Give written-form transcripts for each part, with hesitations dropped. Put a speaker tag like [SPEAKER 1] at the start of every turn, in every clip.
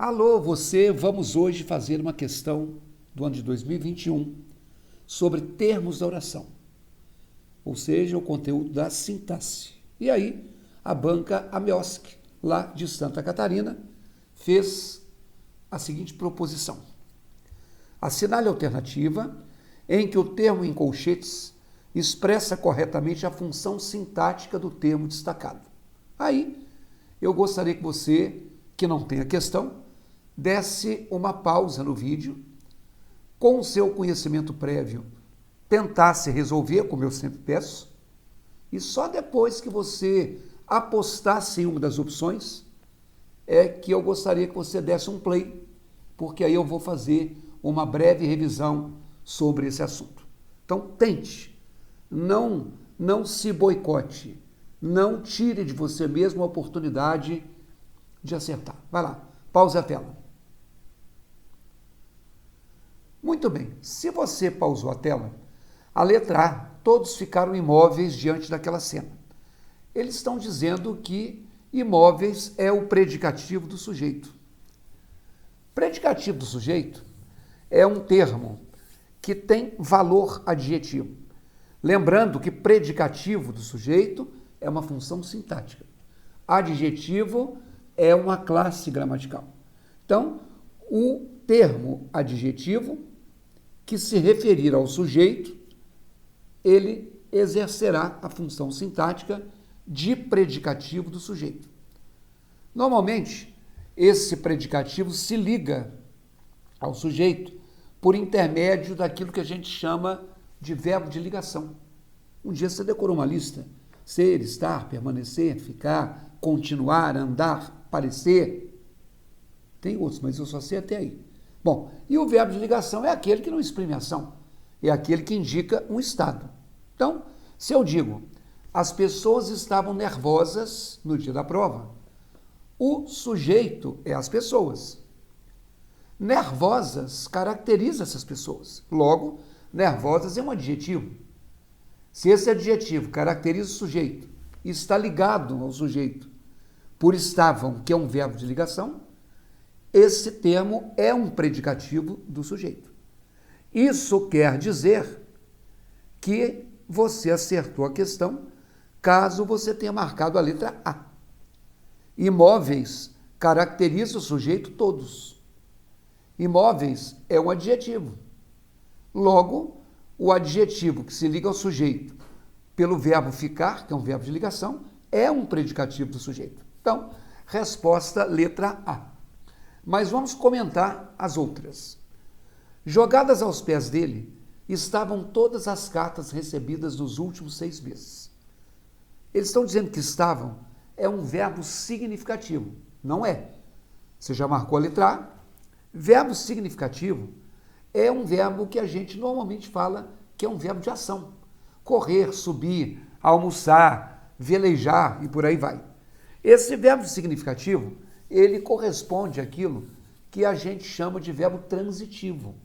[SPEAKER 1] Alô, você, vamos hoje fazer uma questão do ano de 2021 sobre termos da oração, ou seja, o conteúdo da sintaxe. E aí, a banca Amiosk, lá de Santa Catarina, fez a seguinte proposição. Assinale a alternativa em que o termo em colchetes expressa corretamente a função sintática do termo destacado. Aí, eu gostaria que você, que não tem a questão, desse uma pausa no vídeo, com o seu conhecimento prévio, tentasse resolver, como eu sempre peço, e só depois que você apostasse em uma das opções, é que eu gostaria que você desse um play, porque aí eu vou fazer uma breve revisão sobre esse assunto. Então, tente, não se boicote, não tire de você mesmo a oportunidade de acertar. Vai lá, pause a tela. Muito bem, se você pausou a tela, a letra A, todos ficaram imóveis diante daquela cena. Eles estão dizendo que imóveis é o predicativo do sujeito. Predicativo do sujeito é um termo que tem valor adjetivo. Lembrando que predicativo do sujeito é uma função sintática. Adjetivo é uma classe gramatical. Então, o termo adjetivo que se referir ao sujeito, ele exercerá a função sintática de predicativo do sujeito. Normalmente, esse predicativo se liga ao sujeito por intermédio daquilo que a gente chama de verbo de ligação. Um dia você decorou uma lista: ser, estar, permanecer, ficar, continuar, andar, parecer. Tem outros, mas eu só sei até aí. Bom, e o verbo de ligação é aquele que não exprime ação, é aquele que indica um estado. Então, se eu digo, as pessoas estavam nervosas no dia da prova, o sujeito é as pessoas. Nervosas caracteriza essas pessoas. Logo, nervosas é um adjetivo. Se esse adjetivo caracteriza o sujeito e está ligado ao sujeito por estavam, que é um verbo de ligação, esse termo é um predicativo do sujeito. Isso quer dizer que você acertou a questão caso você tenha marcado a letra A. Imóveis caracteriza o sujeito todos. Imóveis é um adjetivo. Logo, o adjetivo que se liga ao sujeito pelo verbo ficar, que é um verbo de ligação, é um predicativo do sujeito. Então, resposta letra A. Mas vamos comentar as outras. Jogadas aos pés dele estavam todas as cartas recebidas nos últimos 6 meses. Eles estão dizendo que estavam é um verbo significativo. Não é. Você já marcou a letra A? Verbo significativo é um verbo que a gente normalmente fala que é um verbo de ação. Correr, subir, almoçar, velejar e por aí vai. Esse verbo significativo, ele corresponde àquilo que a gente chama de verbo transitivo.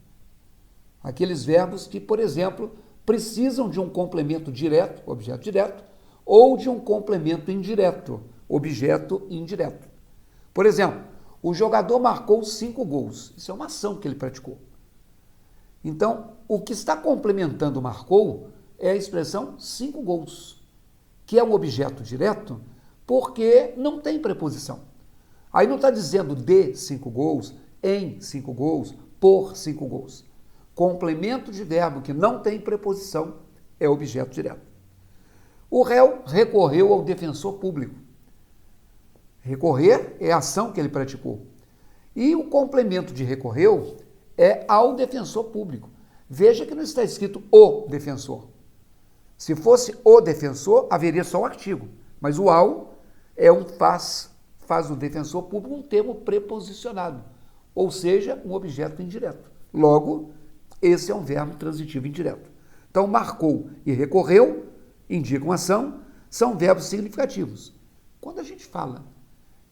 [SPEAKER 1] Aqueles verbos que, por exemplo, precisam de um complemento direto, objeto direto, ou de um complemento indireto, objeto indireto. Por exemplo, o jogador marcou 5 gols. Isso é uma ação que ele praticou. Então, o que está complementando marcou é a expressão 5 gols, que é um objeto direto porque não tem preposição. Aí não está dizendo de 5 gols, em 5 gols, por 5 gols. Complemento de verbo que não tem preposição é objeto direto. O réu recorreu ao defensor público. Recorrer é a ação que ele praticou. E o complemento de recorreu é ao defensor público. Veja que não está escrito o defensor. Se fosse o defensor, haveria só o artigo. Mas o ao é um faz o defensor público um termo preposicionado, ou seja, um objeto indireto. Logo, esse é um verbo transitivo indireto. Então, marcou e recorreu, indicam ação, são verbos significativos. Quando a gente fala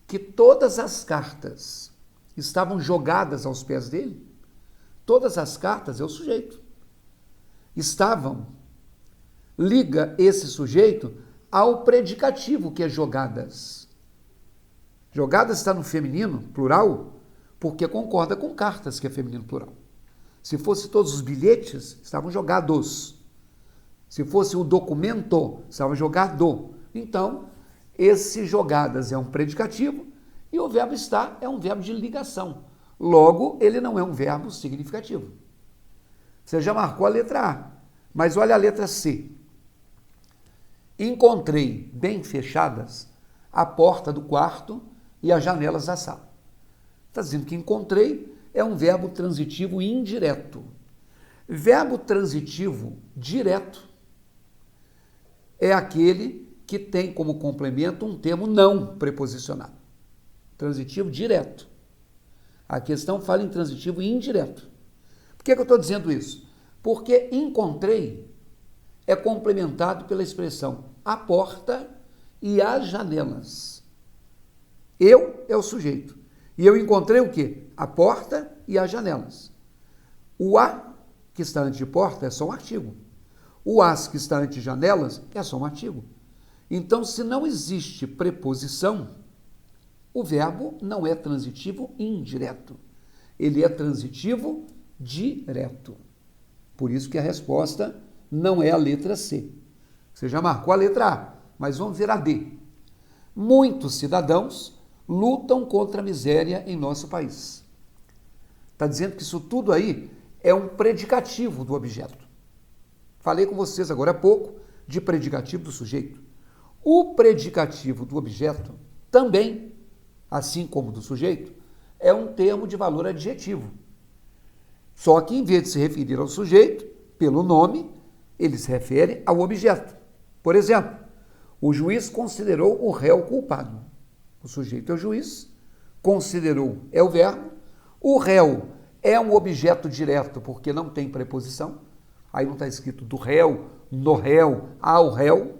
[SPEAKER 1] que todas as cartas estavam jogadas aos pés dele, todas as cartas é o sujeito. Estavam, liga esse sujeito ao predicativo que é jogadas. Jogadas está no feminino, plural, porque concorda com cartas, que é feminino plural. Se fosse todos os bilhetes, estavam jogados. Se fosse o documento, estava jogado. Então, esse jogadas é um predicativo e o verbo estar é um verbo de ligação. Logo, ele não é um verbo significativo. Você já marcou a letra A, mas olha a letra C. Encontrei bem fechadas a porta do quarto e as janelas da sala. Está dizendo que encontrei é um verbo transitivo indireto. Verbo transitivo direto é aquele que tem como complemento um termo não preposicionado. Transitivo direto. A questão fala em transitivo indireto. Por que eu estou dizendo isso? Porque encontrei é complementado pela expressão a porta e as janelas. Eu é o sujeito. E eu encontrei o quê? A porta e as janelas. O a, que está antes de porta, é só um artigo. O as, que está antes de janelas, é só um artigo. Então, se não existe preposição, o verbo não é transitivo indireto. Ele é transitivo direto. Por isso que a resposta não é a letra C. Você já marcou a letra A, mas vamos ver a D. Muitos cidadãos lutam contra a miséria em nosso país. Está dizendo que isso tudo aí é um predicativo do objeto. Falei com vocês agora há pouco de predicativo do sujeito. O predicativo do objeto também, assim como do sujeito, é um termo de valor adjetivo. Só que, em vez de se referir ao sujeito, pelo nome, ele se refere ao objeto. Por exemplo, o juiz considerou o réu culpado. O sujeito é o juiz, considerou é o verbo, o réu é um objeto direto porque não tem preposição, aí não está escrito do réu, no réu, ao réu,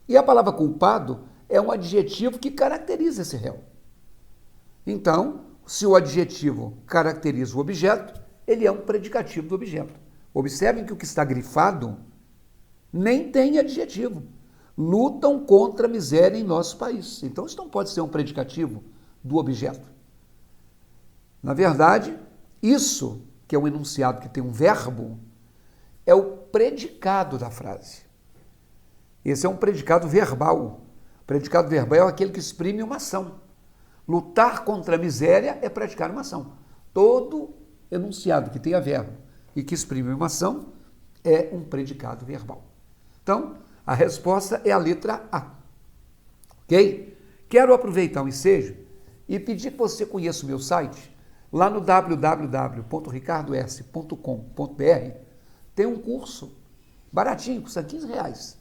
[SPEAKER 1] e a palavra culpado é um adjetivo que caracteriza esse réu. Então, se o adjetivo caracteriza o objeto, ele é um predicativo do objeto. Observem que o que está grifado nem tem adjetivo. Lutam contra a miséria em nosso país. Então, isso não pode ser um predicativo do objeto. Na verdade, isso, que é um enunciado que tem um verbo, é o predicado da frase. Esse é um predicado verbal. O predicado verbal é aquele que exprime uma ação. Lutar contra a miséria é praticar uma ação. Todo enunciado que tenha verbo e que exprime uma ação é um predicado verbal. Então, a resposta é a letra A. Ok? Quero aproveitar o ensejo e pedir que você conheça o meu site. Lá no www.ricardos.com.br tem um curso baratinho, custa R$15,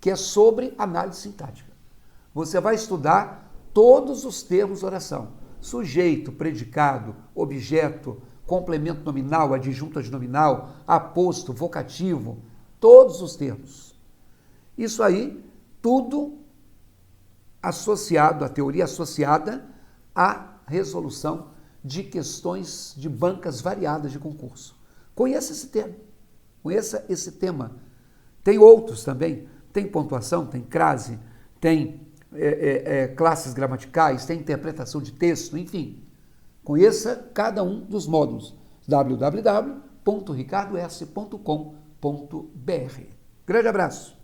[SPEAKER 1] que é sobre análise sintática. Você vai estudar todos os termos de oração. Sujeito, predicado, objeto, complemento nominal, adjunto adnominal, aposto, vocativo, todos os termos. Isso aí, tudo associado, a teoria associada à resolução de questões de bancas variadas de concurso. Conheça esse tema. Conheça esse tema. Tem outros também. Tem pontuação, tem crase, tem classes gramaticais, tem interpretação de texto, enfim. Conheça cada um dos módulos. www.ricardos.com.br. Grande abraço.